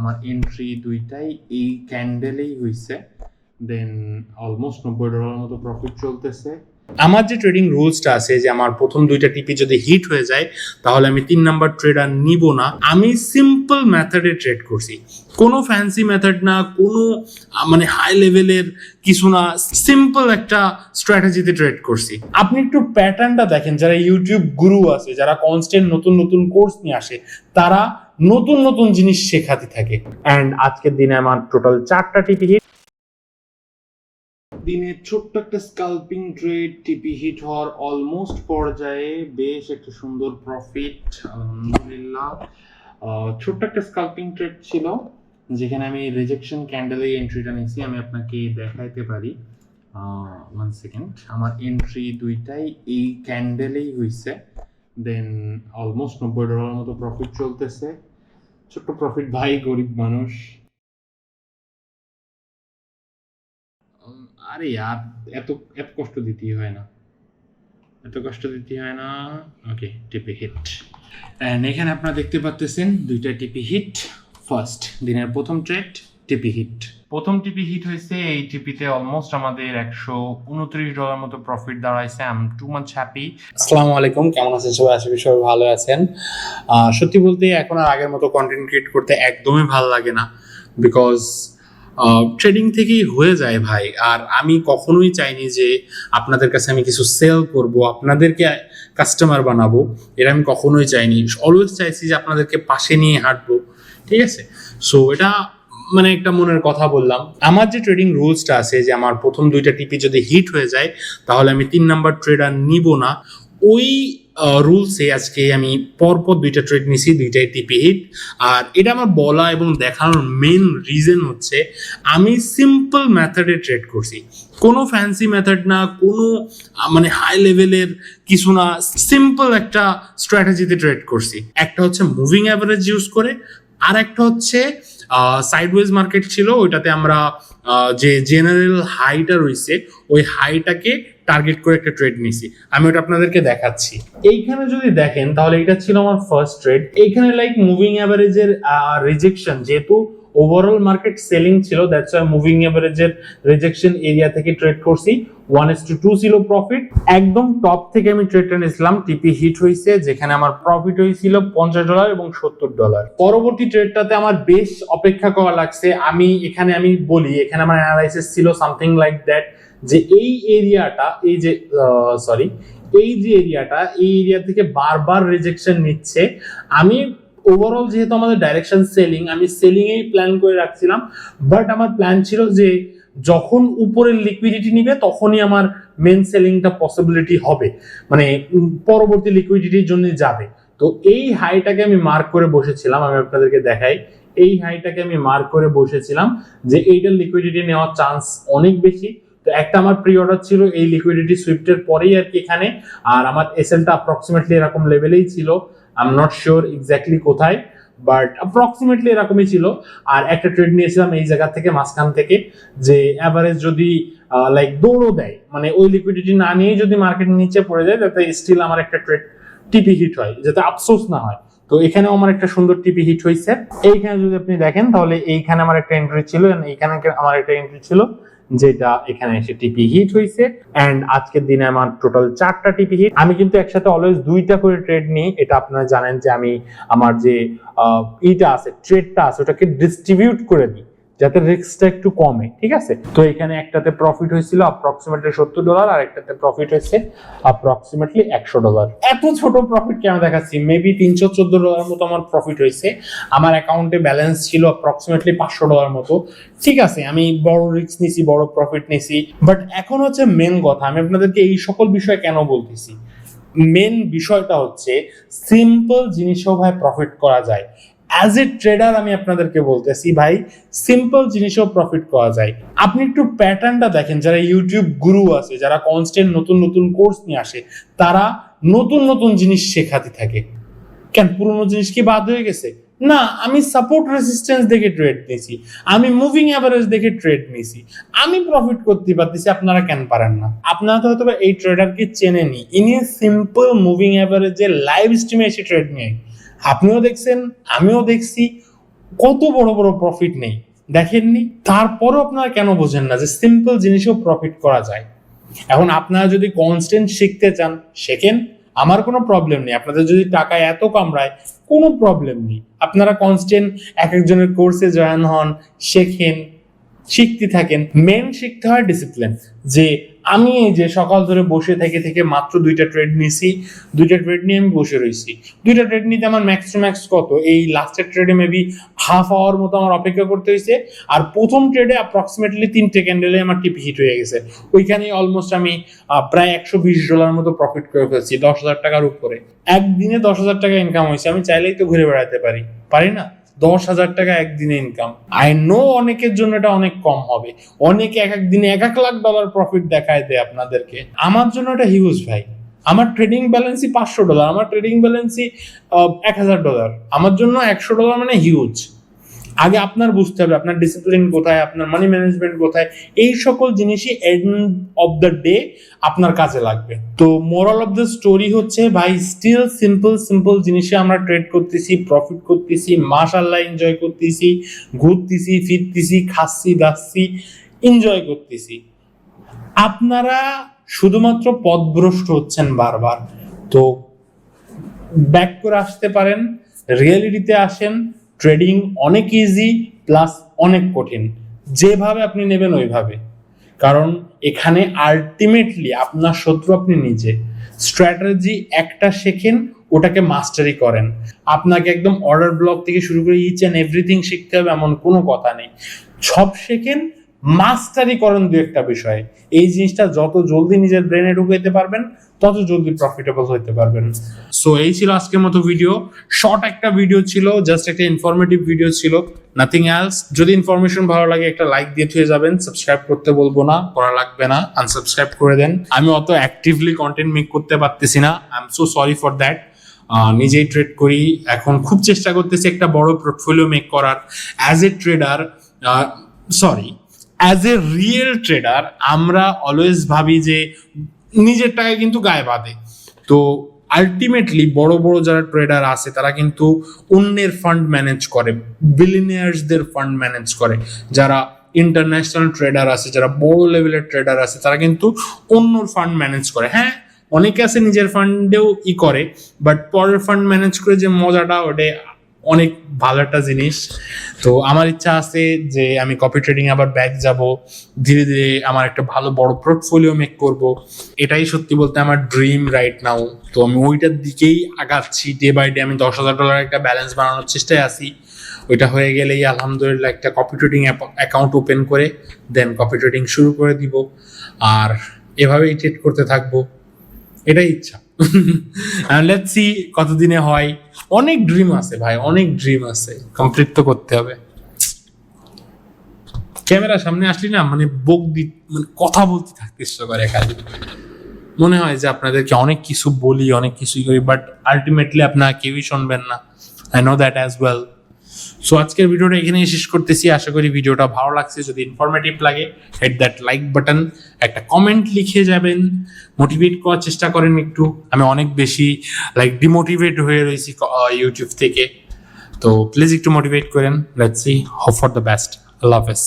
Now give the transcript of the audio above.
আমার এন্ট্রি দুইটাই এই ক্যান্ডেলেই হয়েছে, দেন অলমোস্ট $90 মতো প্রফিট চলতেছে। আমার যে ট্রেডিং রুলসটা আছে যে আমার প্রথম দুইটা টিপি যদি হিট হয়ে যায় তাহলে আমি 3 নাম্বার ট্রেড আর নিব না। আমি সিম্পল মেথডে ট্রেড করছি, কোনো ফ্যান্সি মেথড না, কোনো মানে হাই লেভেলের কিছু না, সিম্পল একটা স্ট্র্যাটেজিতে ট্রেড করছি। আপনি একটু প্যাটার্নটা দেখেন, যারা ইউটিউব গুরু আছে, যারা কনস্ট্যান্ট নতুন নতুন কোর্স নিয়ে আসে, তারা নতুন নতুন জিনিস শেখাতে থাকে। অ্যান্ড আজকের দিনে আমার টোটাল 4টা টিপি হিট। দিনে ছোট্ট একটা স্কাল্পিং ট্রেড টিপি হিট হওয়ার অলমোস্ট পর্যায়ে, বেশ একটা সুন্দর প্রফিট আলহামদুলিল্লাহ। ছোট্ট একটা স্কাল্পিং ট্রেড ছিল যেখানে আমি রিজেকশন ক্যান্ডেলে এন্ট্রিটা নিয়েছি, আমি আপনাকে দেখাইতে পারি। 1 সেকেন্ড। আমার এন্ট্রি দুইটাই এই ক্যান্ডেলেই হয়েছে, দেন অলমোস্ট $90 মতো প্রফিট চলতেছে। ছোট্ট প্রফিট ভাই, গরিব মানুষ। আরে আর এত এত কষ্ট দিতেই হয় না, এত কষ্ট দিতে হয় না। ওকে, টিপি হিট। অ্যান্ড এখানে আপনারা দেখতে পাচ্ছেন দুইটা টিপি হিট। ফার্স্ট দিনের প্রথম ট্রেড টিপি হিট। প্রথম টিপি হিট হয়েছে, এই টিপিতে অলমোস্ট আমাদের $129 মতো প্রফিট দাঁড়াইছে। I am too much happy. আসসালামু আলাইকুম, কেমন আছেন সবাই? আশা করি সবাই ভালো আছেন। সত্যি বলতে এখন আর আগের মতো কন্টেন্ট ক্রিয়েট করতে একদমই ভালো লাগে না, বিকজ ট্রেডিং থেকেই হয়ে যায় ভাই। আর আমি কখনোই চাইনি যে আপনাদের কাছে আমি কিছু সেল করব, আপনাদেরকে কাস্টমার বানাবো, এটা আমি কখনোই চাইনি। অলওয়েজ চাইছি যে আপনাদেরকে পাশে নিয়ে হাঁটবো, ঠিক আছে? সো এটা মানে একটা মনের কথা বললাম। আমার যে ট্রেডিং রুলসটা আছে যে আমার প্রথম দুইটা টিপি যদি হিট হয়ে যায় তাহলে আমি 3 নাম্বার ট্রেড আর নিব না, ওই রুলসে আজকে আমি পরপর দুইটা ট্রেড নিছি, দুইটাই টিপি হিট। আর এটা আমার বলা এবং দেখানোর মেন রিজন হচ্ছে আমি সিম্পল মেথডে ট্রেড করছি, কোনো ফ্যান্সি মেথড না, কোনো মানে হাই লেভেলের কিছু না, সিম্পল একটা স্ট্র্যাটেজিতে ট্রেড করছি। একটা হচ্ছে মুভিং অ্যাভারেজ ইউজ করে, আর একটা হচ্ছে সাইডওয়েজ মার্কেট ছিল, ওইটাতে আমরা যে জেনারেল হাইটা রয়েছে ওই হাইটাকে টার্গেট করে একটা ট্রেড নিছি। আমি ওটা আপনাদেরকে দেখাচ্ছি। এইখানে যদি দেখেন তাহলে এটা ছিল আমার ফার্স্ট ট্রেড। এইখানে লাইক মুভিং অ্যাভারেজের রিজেকশন, যেহেতু ওভারঅল মার্কেট সেলিং ছিল, দ্যাটস ওয়াই মুভিং অ্যাভারেজের রিজেকশন এরিয়া থেকে ট্রেড করছি। 1:2 ছিল প্রফিট। একদম টপ থেকে আমি ট্রেডটা নিয়েছিলাম, টিপি হিট হয়েছে, যেখানে আমার প্রফিট হয়েছিল $50 এবং $70। পরবর্তী ট্রেডটাতে আমার বেশ অপেক্ষা করা লাগছে। আমি বলি, এখানে আমার অ্যানালাইসিস ছিল সামথিং লাইক দ্যাট, যে এই এরিয়াটা, এই যে এরিয়াটা, এই এরিয়া থেকে বারবার রিজেকশন নিচ্ছে। আমি ওভারঅল যেহেতু আমাদের ডাইরেকশন সেলিং, আমি সেলিং এই প্ল্যান করে রাখছিলাম, বাট আমার প্ল্যান ছিল যে যখন উপরের লিকুইডিটি নিবে তখনই আমার মেন সেলিংটা পসিবিলিটি হবে, মানে পরবর্তী লিকুইডিটির জন্য যাবে। তো এই হাইটাকে আমি মার্ক করে বসেছিলাম, আমি আপনাদেরকে দেখাই। এই হাইটাকে আমি মার্ক করে বসেছিলাম যে এইটার লিকুইডিটি নেওয়ার চান্স অনেক বেশি। তো একটা আমার প্রি অর্ডার ছিল এই লিকুইডিটি সুইফটের পরেই আর কি এখানে, আর আমার এসএলটা অ্যাপ্রক্সিমেটলি এরকম লেভেলেই ছিল। I am not sure exactly কোথায়, বাট অ্যাপ্রক্সিমেটলি এরকমই ছিল। আর একটা ট্রেড নিয়েছিলাম এই জায়গা থেকে, মাঝখান থেকে, যে অ্যাভারেজ যদি লাইক দৌড়ও দেয়, মানে ওই লিকুইডিটি না নিয়েই যদি মার্কেট নিচে পড়ে যায়, তাতে স্টিল আমার একটা ট্রেড টিপি হিট হয়, যাতে আফসোস না হয়। তো এখানেও আমার একটা সুন্দর টিপি হিট হয়েছে। এইখানে যদি আপনি দেখেন তাহলে এইখানে আমার একটা এন্ট্রি ছিল, এইখানে আমার একটা এন্ট্রি ছিল, যেটা এখানে এসে টিপি হিট হয়েছে। এন্ড আজকের দিনে আমার টোটাল 4টা টিপি হিট। আমি কিন্তু একসাথে অলওয়েজ 2টা করে ট্রেড নিই, এটা আপনারা জানেন যে আমি আমার যে ইটা আছে, ট্রেডটা আছে, ওটাকে ডিস্ট্রিবিউট করে দিই যাতে রিস্কটা একটু কমে, ঠিক আছে? তো এখানে একটাতে প্রফিট হয়েছিল অ্যাপ্রক্সিমেটলি $70, আর একটাতে প্রফিট হয়েছে অ্যাপ্রক্সিমেটলি $100। এত ছোট প্রফিট কেন দেখাচ্ছি? মেবি $314 মতো আমার প্রফিট হয়েছে। আমার অ্যাকাউন্টে ব্যালেন্স ছিল অ্যাপ্রক্সিমেটলি $500 মতো। ঠিক আছে, আমি বড় রিস্ক নিছি, বড় প্রফিট নিছি, বাট এখন হচ্ছে মেন কথা, আমি আপনাদেরকে এই সকল বিষয় কেন বলতেছি। মেন বিষয়টা হচ্ছে সিম্পল জিনিসও ভাই প্রফিট করা যায়। অ্যাজ এ ট্রেডার আমি আপনাদেরকে বলতেছি ভাই, সিম্পল জিনিসও প্রফিট করা যায়। আপনি একটু প্যাটার্নটা দেখেন, যারা ইউটিউব গুরু আছে, যারা কনস্ট্যান্ট নতুন নতুন কোর্স নিয়ে আসে, তারা নতুন নতুন জিনিস শেখাতে থাকে। কেন পুরোনো জিনিস কি বাদ হয়ে গেছে? না, আমি সাপোর্ট রেজিস্ট্যান্স দেখে ট্রেড নিয়েছি, আমি মুভিং অ্যাভারেজ দেখে ট্রেড নিয়েছি, আমি প্রফিট করতে পারতেছি, আপনারা কেন পারেন না? আপনারা তো হয়তো এই ট্রেডারকে চেনেনি, ইনি সিম্পল মুভিং অ্যাভারেজের লাইভ স্ট্রিমে এসে ট্রেড নিয়ে, আপনিও দেখছেন, আমিও দেখছি, কত বড় বড় প্রফিট নেই দেখেননি? তারপরও আপনারা কেন বোঝেন না যে সিম্পল জিনিসেও প্রফিট করা যায়? এখন আপনারা যদি কনস্ট্যান্ট শিখতে চান শেখেন, আমার কোনো প্রবলেম নেই। আপনাদের যদি টাকা এত কামড়ায় কোনো প্রবলেম নেই, আপনারা কনস্ট্যান্ট এক একজনের কোর্সে জয়েন হন, শেখেন, শিখতে থাকেন। মেন শিখতে হয় ডিসিপ্লিন। যে আমি এই যে সকাল ধরে বসে থেকে থেকে মাত্র 2টা ট্রেড নিয়েছি, 2টা ট্রেড নিয়ে আমি বসে রয়েছি। 2টা ট্রেড নিতে আমার ম্যাক্স টু ম্যাক্স কত, এই লাস্টের ট্রেডে মেবি হাফ আওয়ার মতো আমার অপেক্ষা করতে হয়েছে। আর প্রথম ট্রেডে অ্যাপ্রক্সিমেটলি 3টে ক্যান্ডেলে আমার টিপি হিট হয়ে গেছে। ওইখানে অলমোস্ট আমি প্রায় $120 মতো প্রফিট করে ফেলছি, 10,000 টাকার উপরে। একদিনে 10,000 টাকা ইনকাম হয়েছে। আমি চাইলেই তো ঘুরে বেড়াতে পারি না? 10,000 টাকা একদিনে ইনকাম, আই নো অনেকের জন্য এটা অনেক কম হবে। অনেকে এক এক দিনে $1,00,000 প্রফিট দেখায় দেয় আপনাদেরকে। আমার জন্য এটা হিউজ ভাই। আমার ট্রেডিং ব্যালেন্সই $500, আমার ট্রেডিং ব্যালেন্সই $1,000। আমার জন্য $100 মানে হিউজ। আগে আপনার বুঝতে হবে আপনার ডিসিপ্লিন কোথায়, আপনার মানি ম্যানেজমেন্ট কোথায়। এই সকল জিনিসই এন্ড অফ দ্য ডে আপনার কাজে লাগবে। তো মোরাল অফ দ্য স্টোরি হচ্ছে ভাই, স্টিল সিম্পল জিনিসে আমরা ট্রেড করতেছি, প্রফিট করতেছি, মাশাআল্লাহ এনজয় করতেছি, ঘুরতেছি, ফিরতেছি, খাচ্ছি, দাচ্ছি, এনজয় করতেছি। আপনারা শুধুমাত্র পথভ্রষ্ট হচ্ছেন বারবার। তো ব্যাক করে আসতে পারেন, রিয়েলিটিতে আসেন। ট্রেডিং অনেক ইজি প্লাস অনেক কঠিন, যেভাবে আপনি নেবেন ওইভাবে। কারণ এখানে আলটিমেটলি আপনার শত্রু আপনি নিজে। স্ট্র্যাটেজি একটা শেখেন, ওটাকে মাস্টারি করেন। আপনাকে একদম অর্ডার ব্লক থেকে শুরু করে ইচ অ্যান্ড এভরিথিং শিখতে হবে এমন কোনো কথা নেই। সব শেখেন, মাস্টারি করেন 2-1টা বিষয়ে। এই জিনিসটা যত জলদি নিজের ব্রেনে ঢুকাইতে পারবেন তত জলদি প্রফিটেবল হতে পারবেন। সো এই ছিল আজকের মতো ভিডিও। শর্ট একটা ভিডিও ছিল, জাস্ট একটা ইনফরমেটিভ ভিডিও ছিল, নাথিং এলস। যদি ইনফরমেশন ভালো লাগে একটা লাইক দিয়ে থুয়ে যাবেন। সাবস্ক্রাইব করতে বলবো না, করা লাগবে না, আনসাবস্ক্রাইব করে দেন। আমি অত অ্যাক্টিভলি কন্টেন্ট মেক করতে পারতেছি না, I am so sorry for that. নিজেই ট্রেড করি, এখন খুব চেষ্টা করতেছি একটা বড় পোর্টফোলিও মেক করার। As a trader, as a real trader আমরা অলওয়েজ ভাবি যে নিজের টাকা কিন্তু গায়ে বাঁধে। তো আলটিমেটলি বড় বড় যারা ট্রেডার আছে তারা কিন্তু অন্যের ফান্ড ম্যানেজ করে, বিলিনিয়ার্সদের ফান্ড ম্যানেজ করে। যারা ইন্টারন্যাশনাল ট্রেডার আছে, যারা বড় লেভেলের ট্রেডার আছে, তারা কিন্তু অন্যর ফান্ড ম্যানেজ করে। হ্যাঁ, অনেকে আছে নিজের ফান্ডেও করে, বাট পরের ফান্ড ম্যানেজ করে যে মজাটা, ওটা অনেক ভালো একটা জিনিস। তো আমার ইচ্ছা আছে যে আমি কপি ট্রেডিং আবার ব্যাক যাব, ধীরে ধীরে আমার একটা ভালো বড় পোর্টফোলিও মেক করব। এটাই সত্যি বলতে আমার ড্রিম রাইট নাও। তো আমি ওইটার দিকেই আগাচ্ছি ডে বাই ডে। আমি $10,000 একটা ব্যালেন্স বানানোর চেষ্টায় আছি। ওইটা হয়ে গেলেই আলহামদুলিল্লাহ একটা কপি ট্রেডিং অ্যাকাউন্ট ওপেন করে দেন কপি ট্রেডিং শুরু করে দিব, আর এভাবেই ট্রেড করতে থাকবো। এটাই ইচ্ছা। লেটস সি কতদিনে হয়। অনেক ড্রিম আছে ভাই, অনেক ড্রিম আছে, কমপ্লিট তো করতে হবে। ক্যামেরার সামনে আসলি না মানে মানে কথা বলতে থাকতে ইচ্ছা করে খালি। মনে হয় যে আপনাদেরকে অনেক কিছু বলি, অনেক কিছুই করি, বাট আলটিমেটলি আপনারা কেউই শুনবেন না। I know that as well. So আজকের ভিডিওটা এখানেই শেষ করতেছি। আশা করি ভিডিওটা ভালো লাগছে। যদি ইনফরমেটিভ লাগে হিট দ্যাট লাইক বাটন, একটা কমেন্ট লিখে যাবেন, মোটিভেট করার চেষ্টা করেন একটু। আমি অনেক বেশি ডিমোটিভেট হয়ে রয়েছি ইউটিউব থেকে, তো প্লিজ একটু মোটিভেট করেন। Let's see, hope for the best. আল্লাহ হাফেজ।